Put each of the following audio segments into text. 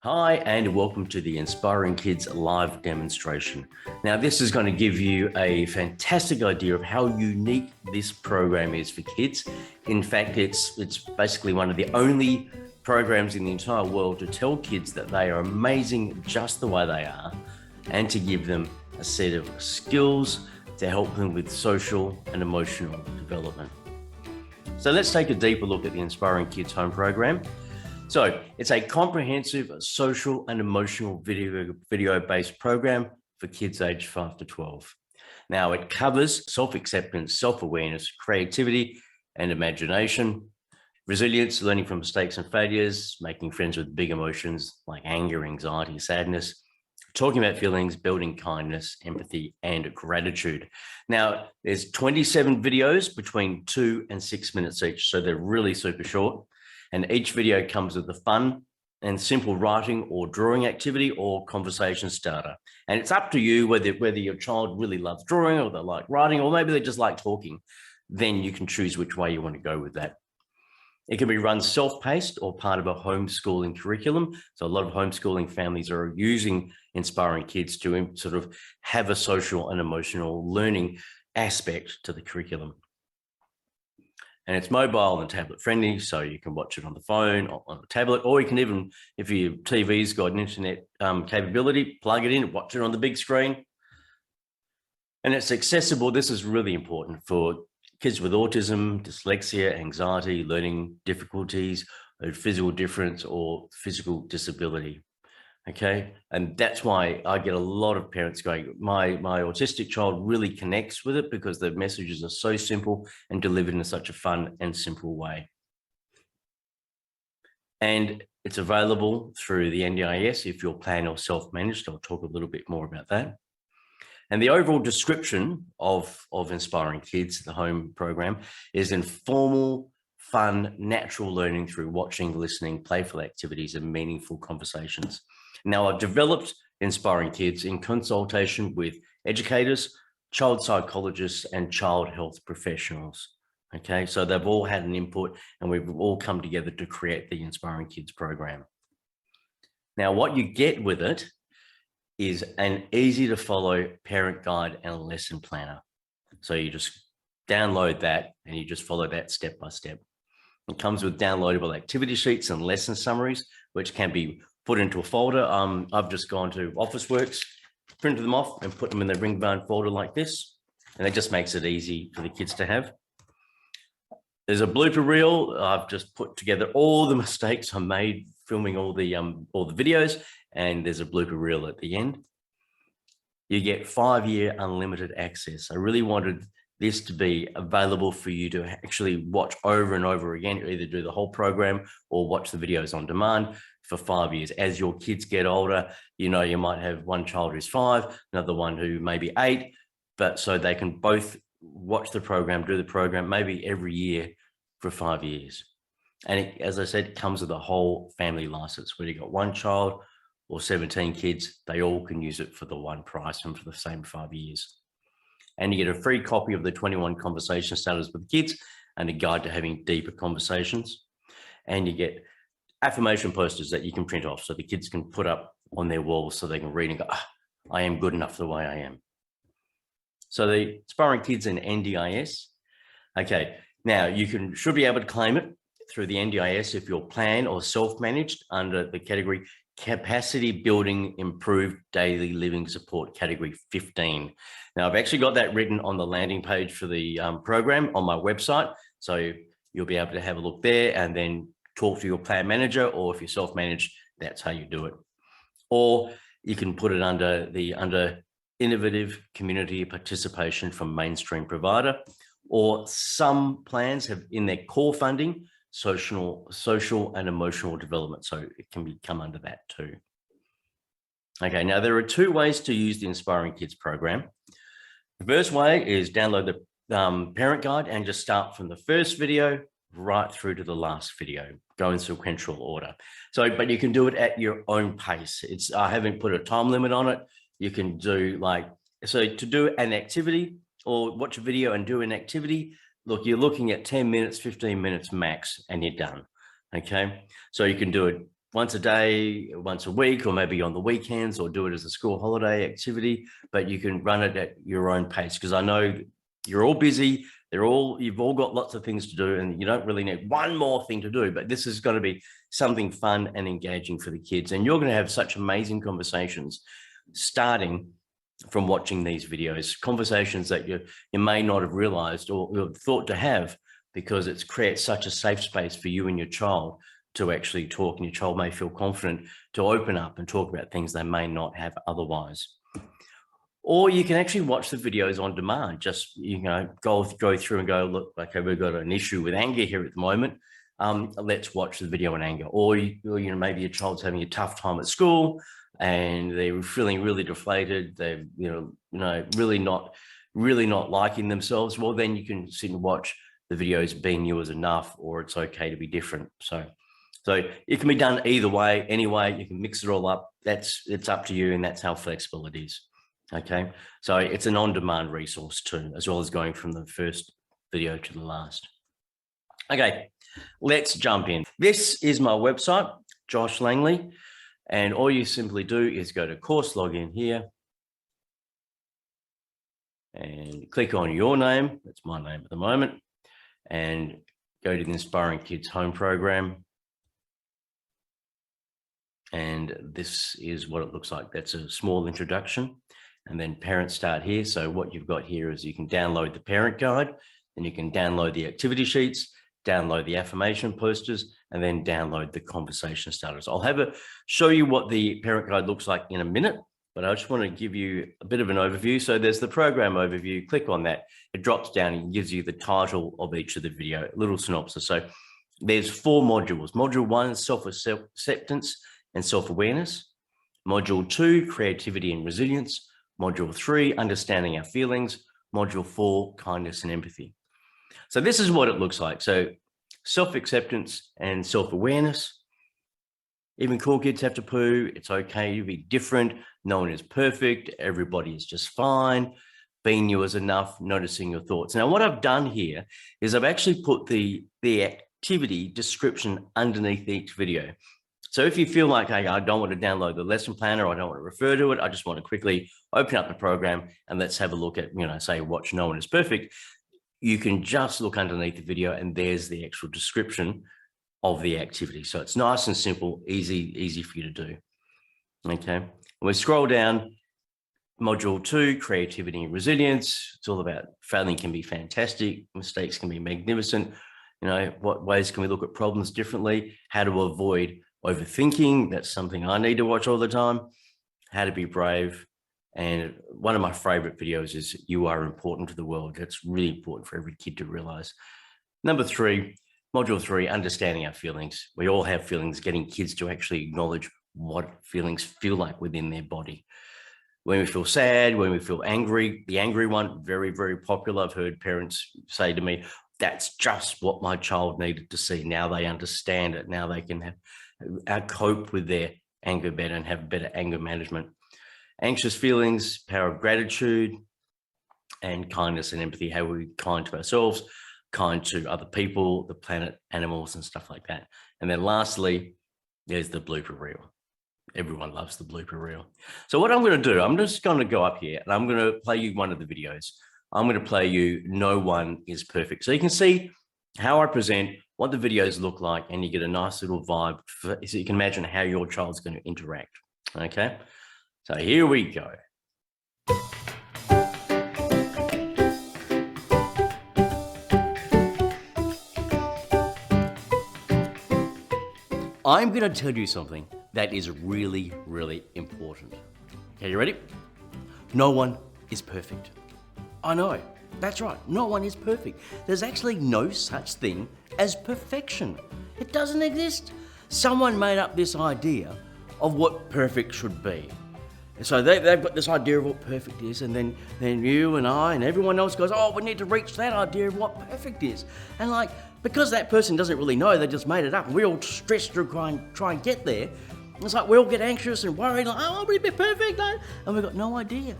Hi, and welcome to the Inspiring Kids live demonstration. Now, this is going to give you a fantastic idea of how unique this program is for kids. In fact, it's basically one of the only programs in the entire world to tell kids that they are amazing just the way they are, and to give them a set of skills to help them with social and emotional development. So let's take a deeper look at the Inspiring Kids Home program. So it's a comprehensive social and emotional video-based program for kids aged 5 to 12. Now it covers self-acceptance, self-awareness, creativity and imagination, resilience, learning from mistakes and failures, making friends with big emotions like anger, anxiety, sadness, talking about feelings, building kindness, empathy, and gratitude. Now, there's 27 videos between 2 and 6 minutes each, so they're really super short. And each video comes with a fun and simple writing or drawing activity or conversation starter. And it's up to you whether your child really loves drawing or they like writing, or maybe they just like talking. Then you can choose which way you want to go with that. It can be run self-paced or part of a homeschooling curriculum. So a lot of homeschooling families are using Inspiring Kids to sort of have a social and emotional learning aspect to the curriculum. And it's mobile and tablet friendly, so you can watch it on the phone, on a tablet, or you can even, if your TV's got an internet capability, plug it in, watch it on the big screen. And it's accessible. This is really important for kids with autism, dyslexia, anxiety, learning difficulties, a physical difference, or physical disability. Okay, and that's why I get a lot of parents going, my autistic child really connects with it because the messages are so simple and delivered in such a fun and simple way. And it's available through the NDIS if you're planned or self-managed. I'll talk a little bit more about that. And the overall description of Inspiring Kids, the home program, is informal, fun, natural learning through watching, listening, playful activities, and meaningful conversations. Now, I've developed Inspiring Kids in consultation with educators, child psychologists, and child health professionals. Okay, so they've all had an input and we've all come together to create the Inspiring Kids program. Now, what you get with it is an easy to follow parent guide and lesson planner. So you just download that and you just follow that step by step. It comes with downloadable activity sheets and lesson summaries, which can be put into a folder. I've just gone to Officeworks, printed them off and put them in the ring-bound folder like this. And it just makes it easy for the kids to have. There's a blooper reel. I've just put together all the mistakes I made filming all the videos, and there's a blooper reel at the end. You get 5-year unlimited access. I really wanted this to be available for you to actually watch over and over again, either do the whole program or watch the videos on demand for 5 years. As your kids get older, you know, you might have one child who's 5, another one who may be 8, but so they can both watch the program, do the program, maybe every year for 5 years. And it, as I said, comes with a whole family license. Whether you've got one child or 17 kids, they all can use it for the one price and for the same 5 years. And you get a free copy of the 21 conversation starters with kids and a guide to having deeper conversations. And you get affirmation posters that you can print off so the kids can put up on their walls so they can read and go, I am good enough the way I am. So the Inspiring Kids in NDIS. Okay, now you should be able to claim it through the NDIS if you're planned or self-managed under the category Capacity Building Improved Daily Living Support, category 15. Now, I've actually got that written on the landing page for the program on my website. So you'll be able to have a look there and then talk to your plan manager, or if you're self-managed, that's how you do it. Or you can put it under innovative community participation from mainstream provider, or some plans have in their core funding social and emotional development. So it can come under that too. Okay, now there are 2 ways to use the Inspiring Kids program. The first way is download the parent guide and just start from the first video right through to the last video, go in sequential order. So, but you can do it at your own pace. I haven't put a time limit on it. You can do so to do an activity or watch a video and do an activity, look, you're looking at 10 minutes, 15 minutes max, and you're done. Okay, so you can do it once a day, once a week, or maybe on the weekends, or do it as a school holiday activity, but you can run it at your own pace, because I know you're all busy. You've all got lots of things to do, and you don't really need one more thing to do, but this is going to be something fun and engaging for the kids. And you're going to have such amazing conversations starting from watching these videos, conversations that you may not have realized or thought to have, because it creates such a safe space for you and your child to actually talk, and your child may feel confident to open up and talk about things they may not have otherwise. Or you can actually watch the videos on demand. Just, go through and go, look, okay, we've got an issue with anger here at the moment. Let's watch the video on anger. Or, maybe your child's having a tough time at school and they're feeling really deflated. They're, really not liking themselves. Well, then you can sit and watch the videos, being you is enough, or it's okay to be different. So it can be done either way, anyway. You can mix it all up. It's up to you, and that's how flexible it is. Okay, so it's an on-demand resource too, as well as going from the first video to the last. Okay, let's jump in. This is my website, Josh Langley, and all you simply do is go to course login here and click on your name. That's my name at the moment, and go to the Inspiring Kids Home Program. And this is what it looks like. That's a small introduction. And then parents start here. So what you've got here is you can download the parent guide, and you can download the activity sheets, download the affirmation posters, and then download the conversation starters. I'll show you what the parent guide looks like in a minute, but I just want to give you a bit of an overview. So there's the program overview. Click on that. It drops down and gives you the title of each of the video, a little synopsis. So there's 4 modules. Module 1, self-acceptance and self-awareness. Module 2, creativity and resilience. Module 3, understanding our feelings. Module 4, kindness and empathy. So this is what it looks like. So self-acceptance and self-awareness. Even cool kids have to poo. It's okay to be different. No one is perfect. Everybody is just fine. Being you is enough. Noticing your thoughts. Now, what I've done here is I've actually put the activity description underneath each video. So if you feel like, hey, I don't want to download the lesson planner, I don't want to refer to it, I just want to quickly open up the program and let's have a look at, say, watch No One is Perfect, you can just look underneath the video and there's the actual description of the activity. So it's nice and simple, easy for you to do. Okay, when we scroll down, module 2, creativity and resilience. It's all about failing can be fantastic, mistakes can be magnificent. What ways can we look at problems differently? How to avoid overthinking. That's something I need to watch all the time. How to be brave. And one of my favorite videos is You Are Important to the World. That's really important for every kid to realize. Number 3, module 3, understanding our feelings. We all have feelings, getting kids to actually acknowledge what feelings feel like within their body. When we feel sad, when we feel angry, the angry one, very, very popular. I've heard parents say to me, that's just what my child needed to see. Now they understand it. Now they can cope with their anger better and have better anger management. Anxious feelings, power of gratitude, and kindness and empathy. How we're kind to ourselves, kind to other people, the planet, animals, and stuff like that. And then lastly, there's the blooper reel. Everyone loves the blooper reel. So what I'm going to do, I'm just going to go up here and I'm going to play you one of the videos. I'm going to play you No One is Perfect. So you can see how I present, what the videos look like, and you get a nice little vibe so you can imagine how your child's going to interact. Okay, so here we go. I'm going to tell you something that is really, really important. Okay, you ready? No one is perfect. I know, that's right, no one is perfect. There's actually no such thing as perfection. It doesn't exist. Someone made up this idea of what perfect should be. And so they've got this idea of what perfect is, and then you and I and everyone else goes, oh, we need to reach that idea of what perfect is. And because that person doesn't really know, they just made it up, and we all stress through try and get there. It's like we all get anxious and worried, like, oh, will it be perfect? And we've got no idea,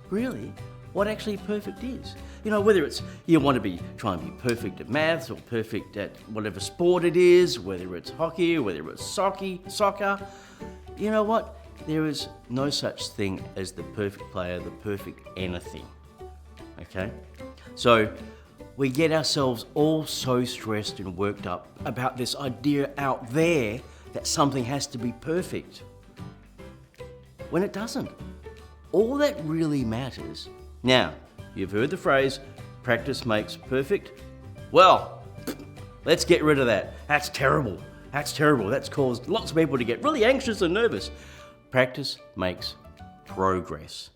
really, what actually perfect is. whether it's you want to try and be perfect at maths or perfect at whatever sport it is, whether it's hockey, whether it's soccer, you know what? There is no such thing as the perfect player, the perfect anything, okay? So we get ourselves all so stressed and worked up about this idea out there that something has to be perfect, when it doesn't. All that really matters. Now, you've heard the phrase, practice makes perfect. Well, let's get rid of that. That's terrible. That's caused lots of people to get really anxious and nervous. Practice makes progress.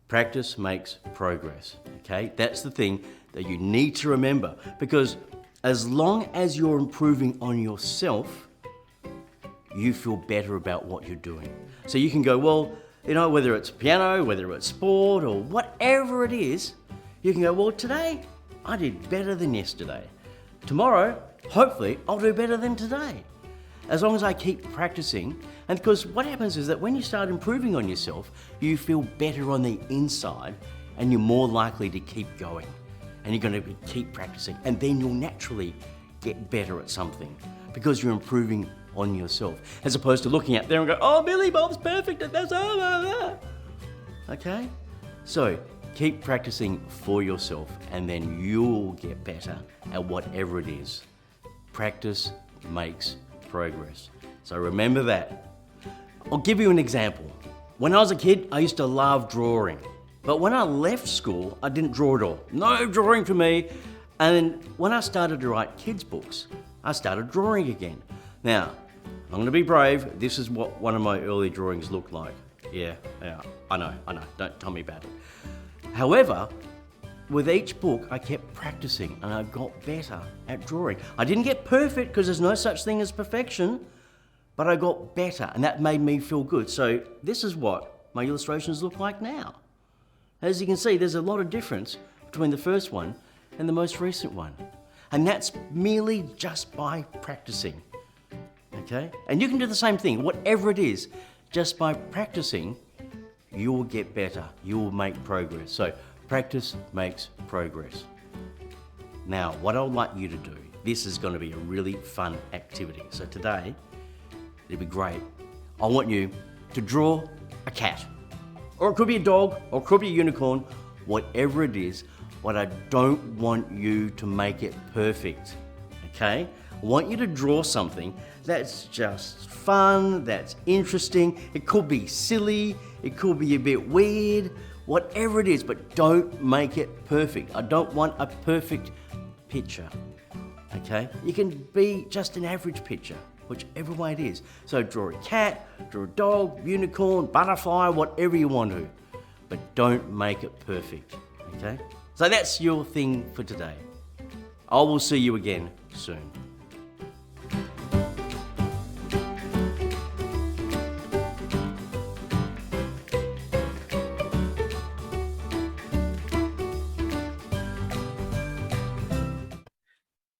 Practice makes progress, okay? That's the thing that you need to remember, because as long as you're improving on yourself, you feel better about what you're doing. So you can go, well, whether it's piano, whether it's sport or whatever it is, you can go, well, today I did better than yesterday. Tomorrow, hopefully, I'll do better than today. As long as I keep practicing. And because what happens is that when you start improving on yourself, you feel better on the inside and you're more likely to keep going. And you're going to keep practicing. And then you'll naturally get better at something because you're improving on yourself. As opposed to looking out there and go, oh, Billy Bob's perfect at this. Okay? So keep practicing for yourself and then you'll get better at whatever it is. Practice makes progress. So remember that. I'll give you an example. When I was a kid, I used to love drawing. But when I left school, I didn't draw at all. No drawing for me. And when I started to write kids' books, I started drawing again. Now, I'm going to be brave. This is what one of my early drawings looked like. Yeah, I know. Don't tell me about it. However, with each book, I kept practicing and I got better at drawing. I didn't get perfect because there's no such thing as perfection, but I got better and that made me feel good. So this is what my illustrations look like now. As you can see, there's a lot of difference between the first one and the most recent one. And that's merely just by practicing, okay? And you can do the same thing, whatever it is, just by practicing, you will get better, you will make progress. So practice makes progress. Now, what I would like you to do, this is going to be a really fun activity. So today, it'll be great. I want you to draw a cat, or it could be a dog, or it could be a unicorn, whatever it is, but I don't want you to make it perfect, okay? I want you to draw something that's just fun, that's interesting. It could be silly, it could be a bit weird, whatever it is, but don't make it perfect. I don't want a perfect picture, okay? You can be just an average picture, whichever way it is. So draw a cat, draw a dog, unicorn, butterfly, whatever you want to, but don't make it perfect, okay? So that's your thing for today. I will see you again soon.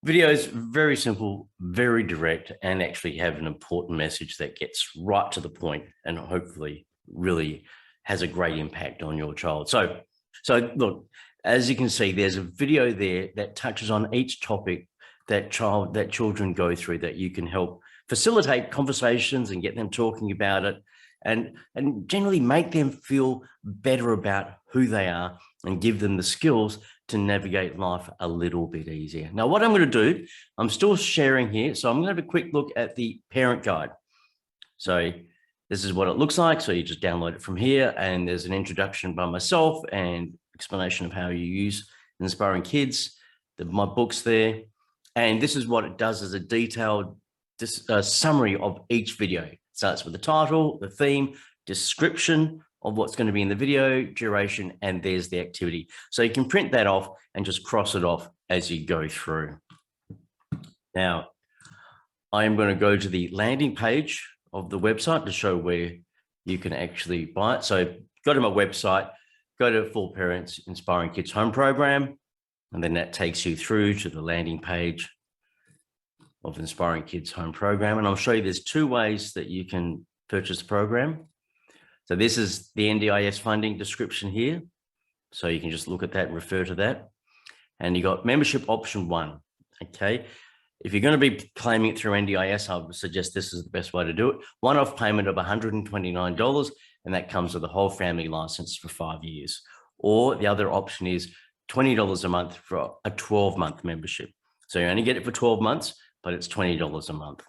Videos, very simple, very direct, and actually have an important message that gets right to the point and hopefully really has a great impact on your child. So look, as you can see, there's a video there that touches on each topic that children go through, that you can help facilitate conversations and get them talking about it and generally make them feel better about who they are and give them the skills to navigate life a little bit easier. Now, what I'm going to do, I'm still sharing here, so I'm going to have a quick look at the parent guide. So this is what it looks like. So you just download it from here, and there's an introduction by myself and explanation of how you use Inspiring Kids, my book's there. And this is what it does as a detailed summary of each video. It starts with the title, the theme, description of what's going to be in the video, duration, and there's the activity. So you can print that off and just cross it off as you go through. Now, I am going to go to the landing page of the website to show where you can actually buy it. So go to my website, go to For Parents Inspiring Kids Home Program, and then that takes you through to the landing page of Inspiring Kids Home Program. And I'll show you there's two ways that you can purchase the program. So this is the NDIS funding description here. So you can just look at that and refer to that. And you got membership option 1. Okay. If you're going to be claiming it through NDIS, I would suggest this is the best way to do it. One-off payment of $129, and that comes with a whole family license for 5 years. Or the other option is $20 a month for a 12-month membership. So you only get it for 12 months, but it's $20 a month.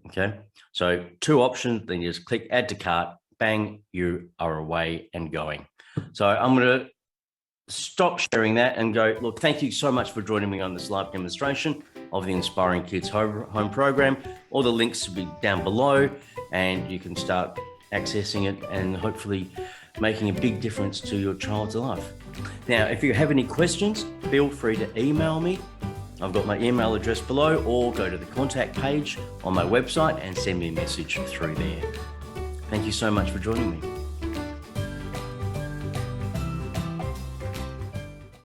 Okay. So 2 options, then you just click add to cart, bang, you are away and going. So I'm going to stop sharing that and go, look, thank you so much for joining me on this live demonstration of the Inspiring Kids Home Program. All the links will be down below and you can start accessing it and hopefully making a big difference to your child's life. Now, if you have any questions, feel free to email me. I've got my email address below, or go to the contact page on my website and send me a message through there. Thank you so much for joining me.